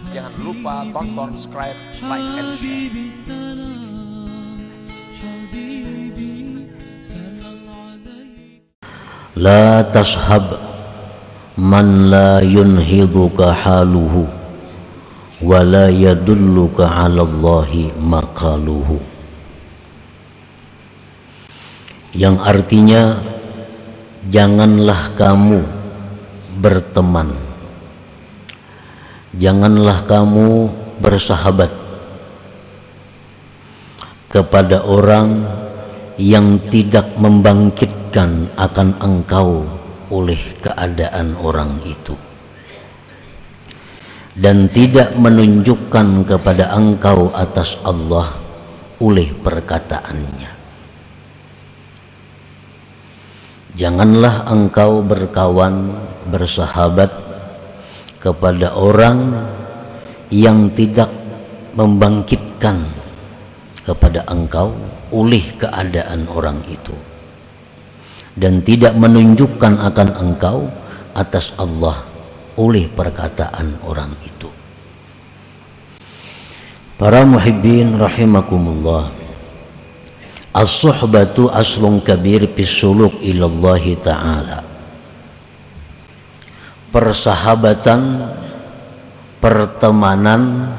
Jangan lupa tonton, subscribe, like, and share. La tashab man la yunhiduka haluhu wa la yadulluka ala Allahi maqaluhu, yang artinya janganlah kamu berteman, janganlah kamu bersahabat kepada orang yang tidak membangkitkan akan engkau oleh keadaan orang itu, dan tidak menunjukkan kepada engkau atas Allah oleh perkataannya. Janganlah engkau berkawan, bersahabat kepada orang yang tidak membangkitkan kepada engkau oleh keadaan orang itu, dan tidak menunjukkan akan engkau atas Allah oleh perkataan orang itu. Para muhibbin rahimakumullah, as-suhbatu aslun kabir fis suluk ilallahi ta'ala. Persahabatan, pertemanan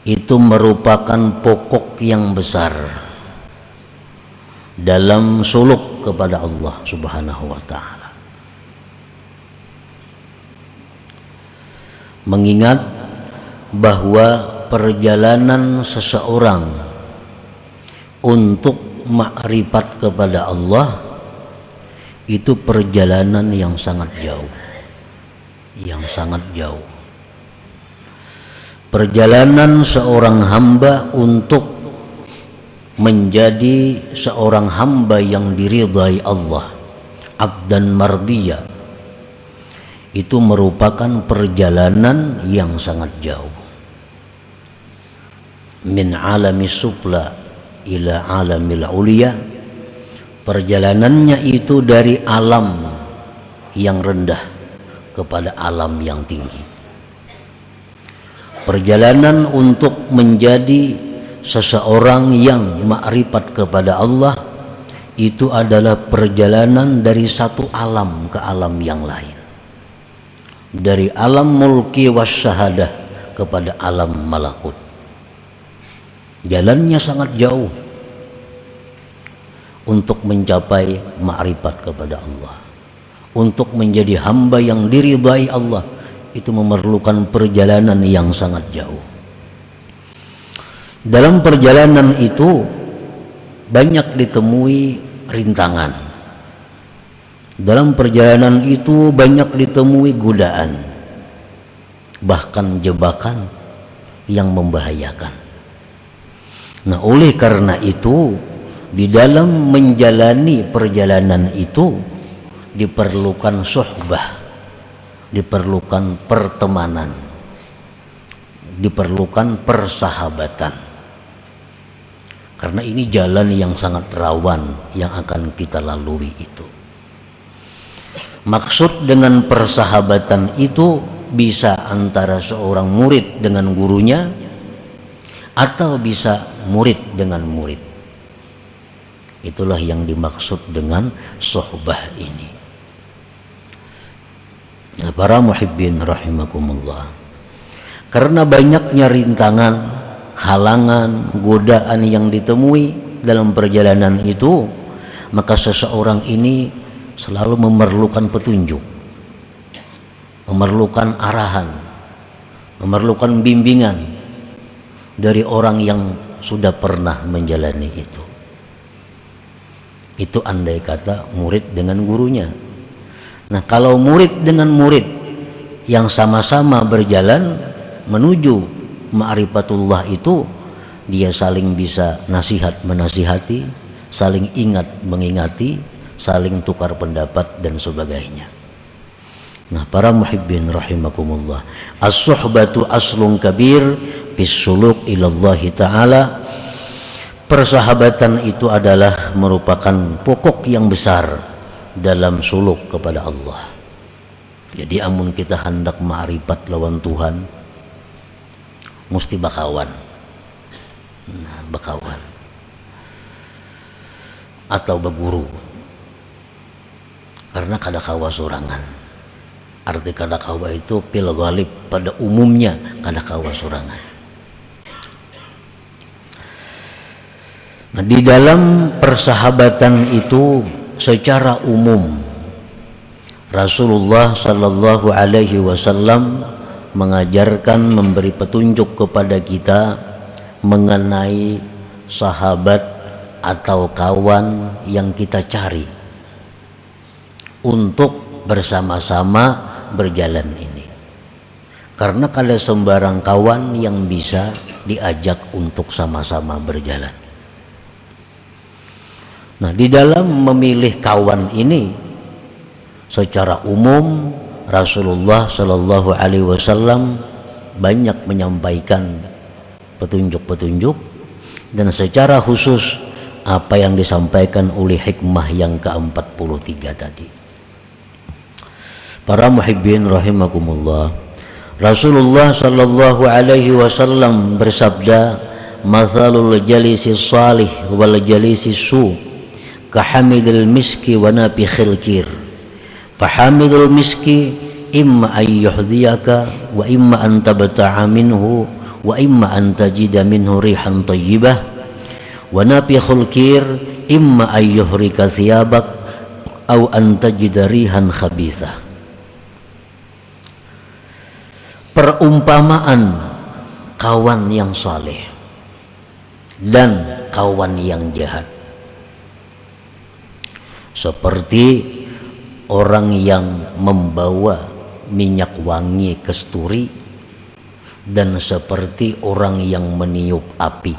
itu merupakan pokok yang besar dalam suluk kepada Allah Subhanahu wa ta'ala. Mengingat bahwa perjalanan seseorang untuk makrifat kepada Allah itu perjalanan yang sangat jauh, Perjalanan seorang hamba untuk menjadi seorang hamba yang diridhai Allah, abdan mardiyah, itu merupakan perjalanan yang sangat jauh. Min alami sufla ila alamil ulia, perjalanannya itu dari alam yang rendah kepada alam yang tinggi. Perjalanan untuk menjadi seseorang yang makrifat kepada Allah itu adalah perjalanan dari satu alam ke alam yang lain, dari alam mulki wasyahadah kepada alam malakut. Jalannya sangat jauh untuk mencapai makrifat kepada Allah, untuk menjadi hamba yang diridhai Allah. Itu memerlukan perjalanan yang sangat jauh. Dalam perjalanan itu banyak ditemui rintangan. Dalam perjalanan itu banyak ditemui godaan, bahkan jebakan yang membahayakan. Nah, oleh karena itu, di dalam menjalani perjalanan itu diperlukan suhbah, diperlukan pertemanan, diperlukan persahabatan, karena ini jalan yang sangat rawan yang akan kita lalui itu. Maksud dengan persahabatan itu bisa antara seorang murid dengan gurunya, atau bisa murid dengan murid. Itulah yang dimaksud dengan suhbah ini. Ya, para muhibbin rahimakumullah, karena banyaknya rintangan, halangan, godaan yang ditemui dalam perjalanan itu, maka seseorang ini selalu memerlukan petunjuk, memerlukan arahan, memerlukan bimbingan dari orang yang sudah pernah menjalani itu. Itu andai kata murid dengan gurunya. Nah, kalau murid dengan murid yang sama-sama berjalan menuju ma'rifatullah itu, dia saling bisa nasihat menasihati, saling ingat mengingati, saling tukar pendapat dan sebagainya. Nah, para muhibbin rahimakumullah, as-suhbatu aslun kabir bis suluk ilallahi ta'ala. Persahabatan itu adalah merupakan pokok yang besar dalam suluk kepada Allah. Jadi amun kita hendak ma'rifat lawan Tuhan, mesti bakawan. Nah, bakawan atau beguru. Karena kadakawa sorangan. Arti kadakawa itu pil ghalib, pada umumnya kadakawa sorangan. Nah, di dalam persahabatan itu secara umum Rasulullah Sallallahu Alaihi Wasallam mengajarkan, memberi petunjuk kepada kita mengenai sahabat atau kawan yang kita cari untuk bersama-sama berjalan ini. Karena kada sembarang kawan yang bisa diajak untuk sama-sama berjalan. Nah, di dalam memilih kawan ini secara umum Rasulullah Shallallahu Alaihi Wasallam banyak menyampaikan petunjuk-petunjuk, dan secara khusus apa yang disampaikan oleh hikmah yang ke-43 tadi. Para muhibbin rahimakumullah, Rasulullah Shallallahu Alaihi Wasallam bersabda, "Mathalul jalisi salih wal jalisi su kahamidil miski wa nafikhil kir. Fahamidul miski imma ayyuhdiyaka wa imma an tabta'a minhu wa imma an tajida minhu rihan tayyibah wa nafikhul kir imma ayyuhrika thiyabak aw an tajida rihan khabithah." Perumpamaan kawan yang saleh dan kawan yang jahat seperti orang yang membawa minyak wangi kasturi dan seperti orang yang meniup api,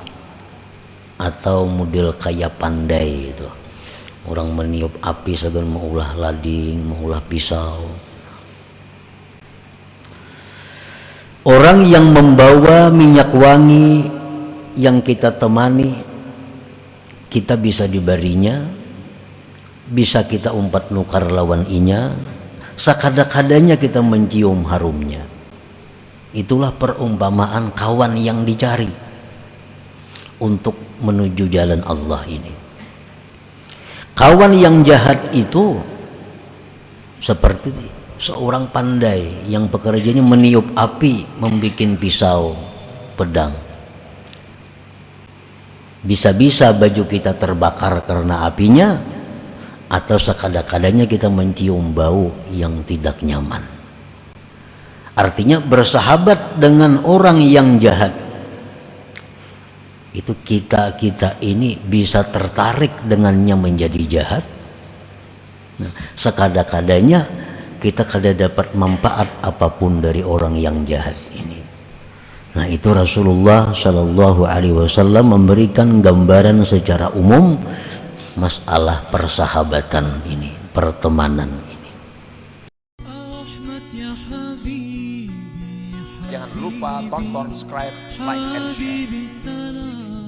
atau model kayak pandai itu, orang meniup api segan mengulah lading, mengulah pisau. Orang yang membawa minyak wangi yang kita temani, kita bisa dibarinya, bisa kita umpat nukar lawan inya, sakada-kadanya kita mencium harumnya. Itulah perumpamaan kawan yang dicari untuk menuju jalan Allah ini. Kawan yang jahat itu seperti seorang pandai yang pekerjaannya meniup api, membuat pisau, pedang. Bisa-bisa baju kita terbakar karena apinya, atau sekada-kadanya kita mencium bau yang tidak nyaman. Artinya bersahabat dengan orang yang jahat itu kita ini bisa tertarik dengannya menjadi jahat. Nah, sekada-kadanya kita kada dapat manfaat apapun dari orang yang jahat ini. Nah, itu Rasulullah Shallallahu Alaihi Wasallam memberikan gambaran secara umum masalah persahabatan ini, pertemanan ini. Jangan lupa tonton, subscribe, like, and share.